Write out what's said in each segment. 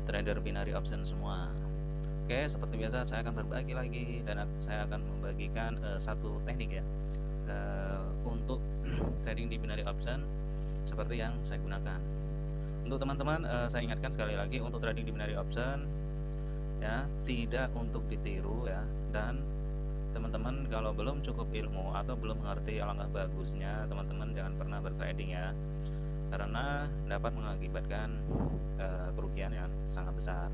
trader binary option semua. Oke, seperti biasa saya akan berbagi lagi dan saya akan membagikan satu teknik ya untuk trading di binary option seperti yang saya gunakan. Untuk teman-teman saya ingatkan sekali lagi, untuk trading di binary option ya tidak untuk ditiru ya, dan teman-teman kalau belum cukup ilmu atau belum mengerti, alangkah bagusnya teman-teman jangan pernah bertrading ya, karena dapat mengakibatkan kerugian yang sangat besar.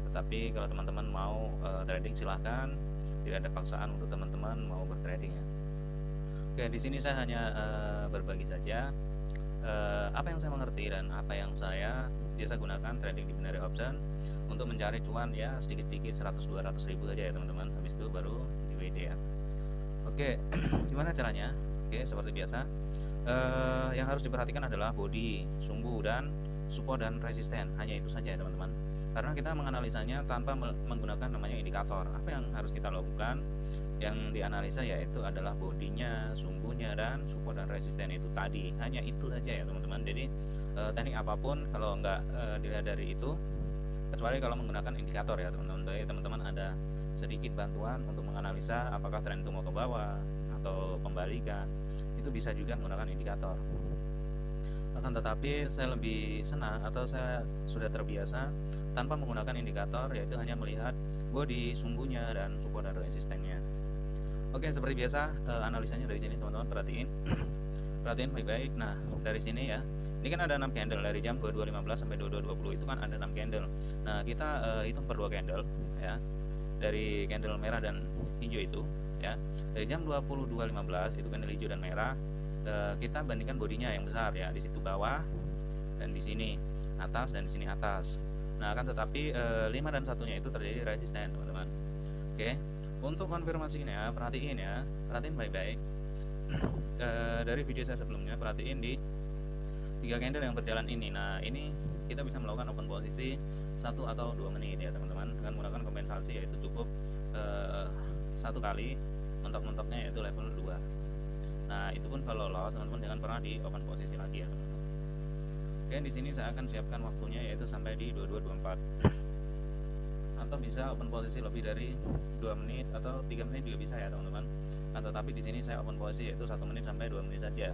Tetapi kalau teman-teman mau trading, silahkan, tidak ada paksaan untuk teman-teman mau bertrading ya. Oke, di sini saya hanya berbagi saja apa yang saya mengerti dan apa yang saya biasa gunakan trading di binary option untuk mencari cuan ya, sedikit-sedikit 100-200 ribu aja ya teman-teman. Habis itu baru di WD ya. Oke, gimana caranya? Oke, seperti biasa yang harus diperhatikan adalah body, sumbu, dan support dan resisten. Hanya itu saja ya teman-teman, karena kita menganalisanya tanpa menggunakan namanya indikator. Apa yang harus kita lakukan? Yang dianalisa yaitu adalah bodinya, sumbunya, dan support dan resisten itu tadi. Hanya itu saja ya teman-teman. Jadi teknik apapun kalau nggak dilihat dari itu, kecuali kalau menggunakan indikator ya teman-teman. Jadi teman-teman ada sedikit bantuan untuk menganalisa apakah tren itu mau ke bawah atau pembalikan, itu bisa juga menggunakan indikator. Akan tetapi saya lebih senang atau saya sudah terbiasa tanpa menggunakan indikator, yaitu hanya melihat body, sumbunya, dan support dan resistennya. Oke, seperti biasa analisanya dari sini teman-teman, perhatiin perhatiin baik-baik. Nah, dari sini ya, ini kan ada 6 candle dari jam 22.15 sampai 22.20, itu kan ada 6 candle. Nah, kita hitung per 2 candle ya, dari candle merah dan hijau itu ya, dari jam 22.15 itu candle hijau dan merah, kita bandingkan bodinya yang besar ya, di situ bawah dan di sini atas dan di sini atas. Nah, akan tetapi 5 dan satunya itu terjadi resisten teman-teman. Oke, untuk konfirmasinya perhatiin ya, perhatiin baik-baik. Dari video saya sebelumnya, perhatiin di 3 candle yang berjalan ini. Nah, ini kita bisa melakukan open posisi 1 atau 2 menit ya teman-teman, dengan menggunakan kompensasi, yaitu cukup 1 kali, mentok-mentoknya yaitu level 2. Nah, itu pun kalau loss teman-teman jangan pernah di open posisi lagi ya teman-teman. Oke, di sini saya akan siapkan waktunya yaitu sampai di 22.24, atau bisa open posisi lebih dari 2 menit atau 3 menit juga bisa ya teman-teman. Nah, tetapi di sini saya open posisi yaitu 1 menit sampai 2 menit saja.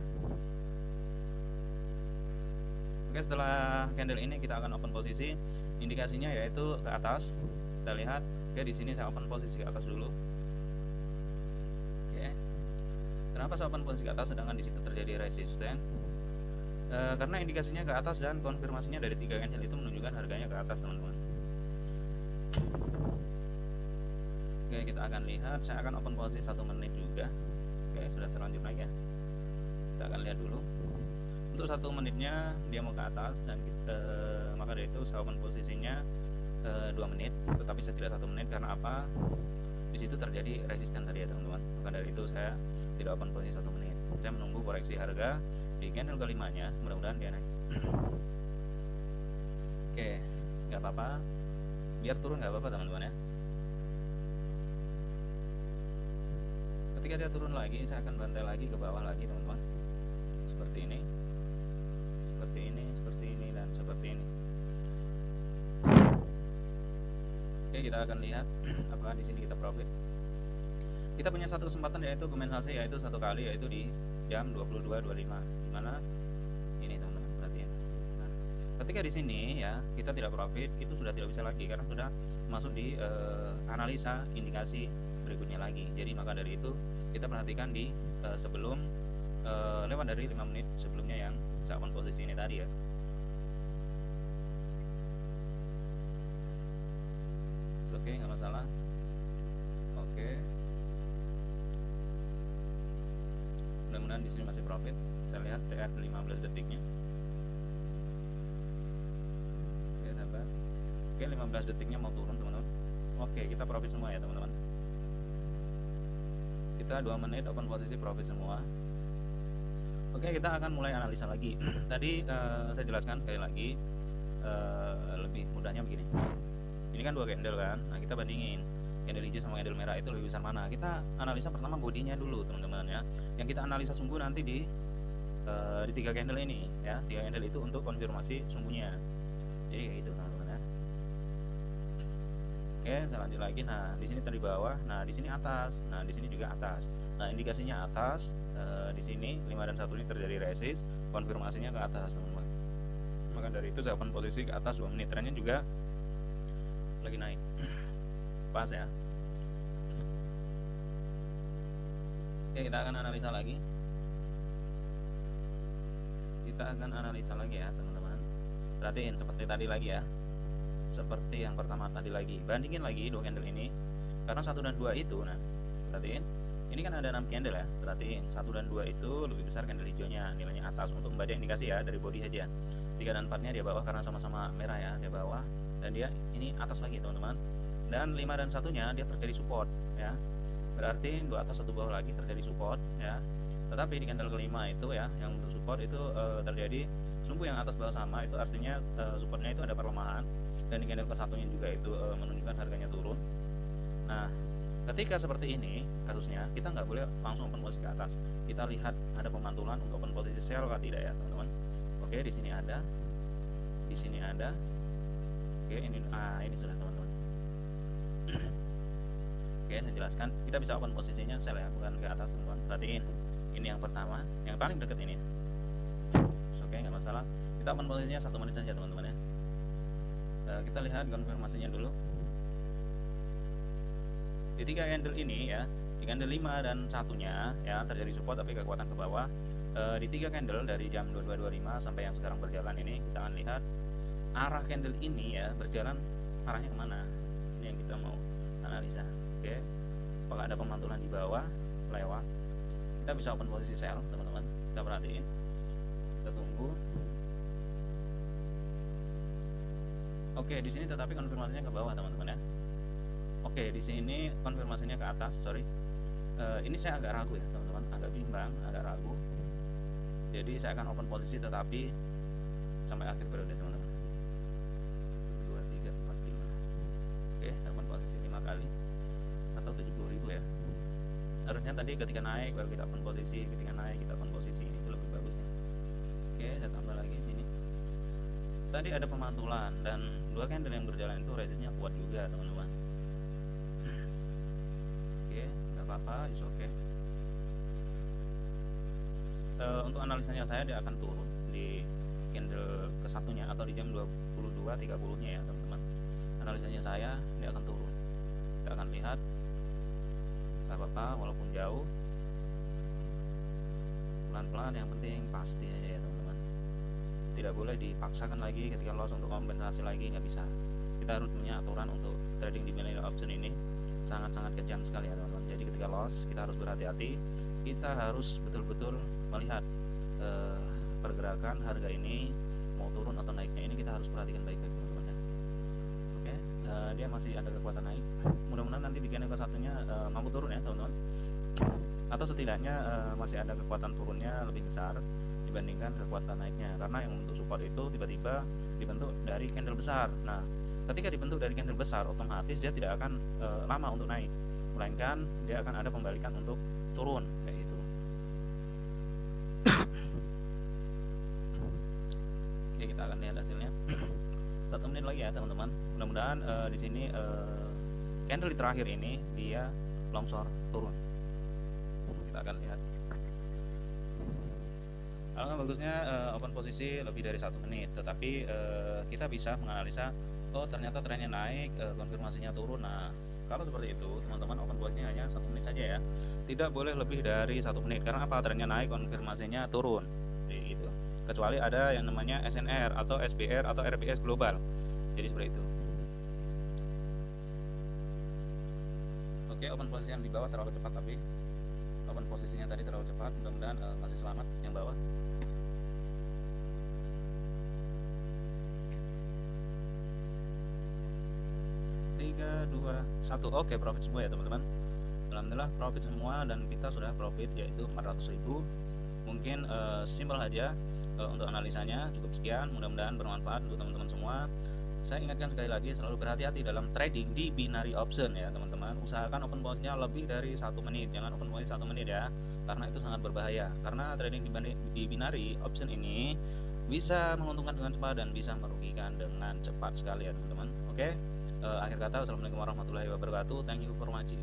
Oke, setelah candle ini kita akan open posisi, indikasinya yaitu ke atas. Kita lihat, oke, di sini saya open posisi ke atas dulu. Oke, kenapa saya open posisi ke atas sedangkan di situ terjadi resisten? Karena indikasinya ke atas dan konfirmasinya dari 3 candle itu menunjukkan harganya ke atas teman-teman. Oke, kita akan lihat, saya akan open posisi 1 menit juga. Oke, sudah terlanjur naik ya. Kita akan lihat dulu. Untuk 1 menitnya dia mau ke atas, dan maka dari itu saya open posisinya 2 menit, tetapi saya tidak 1 menit karena apa? Di situ terjadi resisten tadi ya teman-teman. Maka dari itu saya tidak open posisi 1 menit. Saya menunggu koreksi harga di candle kelimanya, mudah-mudahan dia naik. Oke, nggak apa-apa, biar turun nggak apa-apa teman-teman ya. Ketika dia turun lagi, saya akan bantai lagi ke bawah lagi teman-teman, seperti ini, seperti ini, seperti ini, dan seperti ini. Oke, kita akan lihat apakah di sini kita profit. Kita punya satu kesempatan yaitu kompensasi, yaitu 1 kali, yaitu di jam 22.25, dimana ini teman-teman, perhatian. Nah, ketika di sini ya kita tidak profit, itu sudah tidak bisa lagi karena sudah masuk di analisa indikasi berikutnya lagi. Jadi maka dari itu kita perhatikan di sebelum lewat dari 5 menit sebelumnya yang saya open posisi ini tadi ya. Oke, nggak masalah. Oke, mudah-mudahan di sini masih profit. Saya lihat TR 15 detiknya. Oke, sabar. Oke, 15 detiknya mau turun teman-teman. Oke, kita profit semua ya teman-teman. Kita 2 menit open posisi profit semua. Oke, kita akan mulai analisa lagi. Tadi saya jelaskan sekali lagi, lebih mudahnya begini. Ini kan 2 candle kan. Nah, kita bandingin candle hijau sama candle merah itu lebih besar mana. Kita analisa pertama bodinya dulu teman-teman ya. Yang kita analisa sumbu nanti di 3 candle ini ya. 3 candle itu untuk konfirmasi sumbunya. Jadi kayak gitu teman-teman ya. Oke, saya lanjut lagi. Nah, di sini tadi bawah, nah di sini atas, nah di sini juga atas. Nah, indikasinya atas, di sini 5 dan 1 ini terjadi resist, konfirmasinya ke atas, teman-teman. Maka dari itu saya open posisi ke atas 2 menit, trennya juga lagi naik. Pas ya. Oke, kita akan analisa lagi. Ya, teman-teman. Perhatiin seperti tadi lagi ya. Seperti yang pertama tadi lagi, bandingin lagi 2 candle ini, karena 1 dan 2 itu, nah perhatiin ini kan ada 6 candle ya, perhatiin 1 dan 2 itu lebih besar candle hijaunya, nilainya atas untuk membaca indikasi ya dari body aja. 3 dan 4 nya dia bawah karena sama-sama merah ya, dia bawah, dan dia ini atas lagi teman-teman, dan 5 dan 1 nya dia terjadi support ya, berarti 2 atas 1 bawah lagi terjadi support ya. Tetapi di candle kelima itu ya, yang untuk support itu terjadi sumbu yang atas bawah sama, itu artinya supportnya itu ada perlemahan, dan di candle ke-1-nya juga itu menunjukkan harganya turun. Nah, ketika seperti ini kasusnya, kita nggak boleh langsung open posisi ke atas. Kita lihat ada pemantulan untuk open posisi sell atau tidak ya, teman-teman. Oke, di sini ada, di sini ada. Oke, ini sudah, teman-teman. Oke, saya jelaskan. Kita bisa open posisinya sell ya, bukan ke atas, teman-teman. Perhatiin, ini yang pertama, yang paling dekat ini. Oke, nggak masalah. Kita open posisinya 1 menit saja, teman-teman ya. Kita lihat konfirmasinya dulu. Di 3 candle ini ya, di candle 5 dan 1-nya ya terjadi support tapi kekuatan ke bawah. Di 3 candle dari jam 22.25 sampai yang sekarang berjalan ini, kita akan lihat arah candle ini ya berjalan arahnya kemana. Ini yang kita mau analisa. Oke, apakah ada pemantulan di bawah lewat? Kita bisa open posisi sell, teman-teman. Kita perhatiin, kita tunggu. Oke, di sini tetapi konfirmasinya ke bawah, teman-teman ya. Oke, di sini konfirmasinya ke atas, sorry. Ini saya agak ragu ya, teman-teman, agak bimbang, agak ragu. Jadi saya akan open posisi tetapi sampai akhir periode, teman-teman. 2, 3, 4, 5. Oke, saya open posisi 5 kali atau 70.000 ya. Harusnya tadi ketika naik baru kita open posisi, ketika naik kita open posisi, itu lebih bagusnya. Oke, saya tambah lagi sini. Tadi ada pemantulan dan 2 candle yang berjalan itu resistnya kuat juga, teman-teman. Oke, nggak apa-apa, is oke. Untuk analisanya saya dia akan turun di candle ke-1-nya atau di jam 22.30-nya ya, teman-teman. Analisanya saya dia akan turun. Kita akan lihat, nggak apa-apa walaupun jauh, pelan-pelan, yang penting pasti aja ya, teman-teman. Tidak boleh dipaksakan lagi ketika loss untuk kompensasi lagi, nggak bisa. Kita harus punya aturan untuk trading di binary option ini, sangat-sangat kejam sekali ya, teman-teman. Jadi ketika loss kita harus berhati-hati, kita harus betul-betul melihat pergerakan harga ini mau turun atau naiknya, ini kita harus perhatikan baik-baik, teman-teman ya. Oke, dia masih ada kekuatan naik, mudah-mudahan nanti di candle ke-1-nya mampu turun ya, teman-teman, atau setidaknya masih ada kekuatan turunnya lebih besar dibandingkan kekuatan naiknya, karena yang untuk support itu tiba-tiba dibentuk dari candle besar. Nah, ketika dibentuk dari candle besar, otomatis dia tidak akan lama untuk naik, melainkan dia akan ada pembalikan untuk turun kayak gitu. Oke, kita akan lihat hasilnya 1 menit lagi ya, teman-teman. Mudah-mudahan di sini candle di terakhir ini dia longsor turun. Kita akan lihat. Alangkah bagusnya open posisi lebih dari 1 menit, tetapi kita bisa menganalisa, oh ternyata trennya naik, konfirmasinya turun. Nah, kalau seperti itu, teman-teman, open posisinya hanya 1 menit saja ya. Tidak boleh lebih dari 1 menit. Karena apa? Trennya naik, konfirmasinya turun. Jadi gitu. Kecuali ada yang namanya SNR atau SBR atau RBS global. Jadi seperti itu. Oke, open posisi yang di bawah terlalu cepat, tapi open posisinya tadi terlalu cepat. Mudah-mudahan masih selamat yang bawah. Tiga, 2, 1. Oke, profit semua ya, teman-teman. Alhamdulillah profit semua, dan kita sudah profit yaitu 400.000. Mungkin simpel aja untuk analisanya. Cukup sekian, mudah-mudahan bermanfaat untuk teman-teman semua. Saya ingatkan sekali lagi, selalu berhati-hati dalam trading di binary option ya, teman-teman. Usahakan open posisinya lebih dari 1 menit, jangan open posisi 1 menit ya, karena itu sangat berbahaya. Karena trading di binary option ini bisa menguntungkan dengan cepat dan bisa merugikan dengan cepat sekali ya, teman-teman. Oke, Akhir kata, wassalamualaikum warahmatullahi wabarakatuh. Thank you for watching.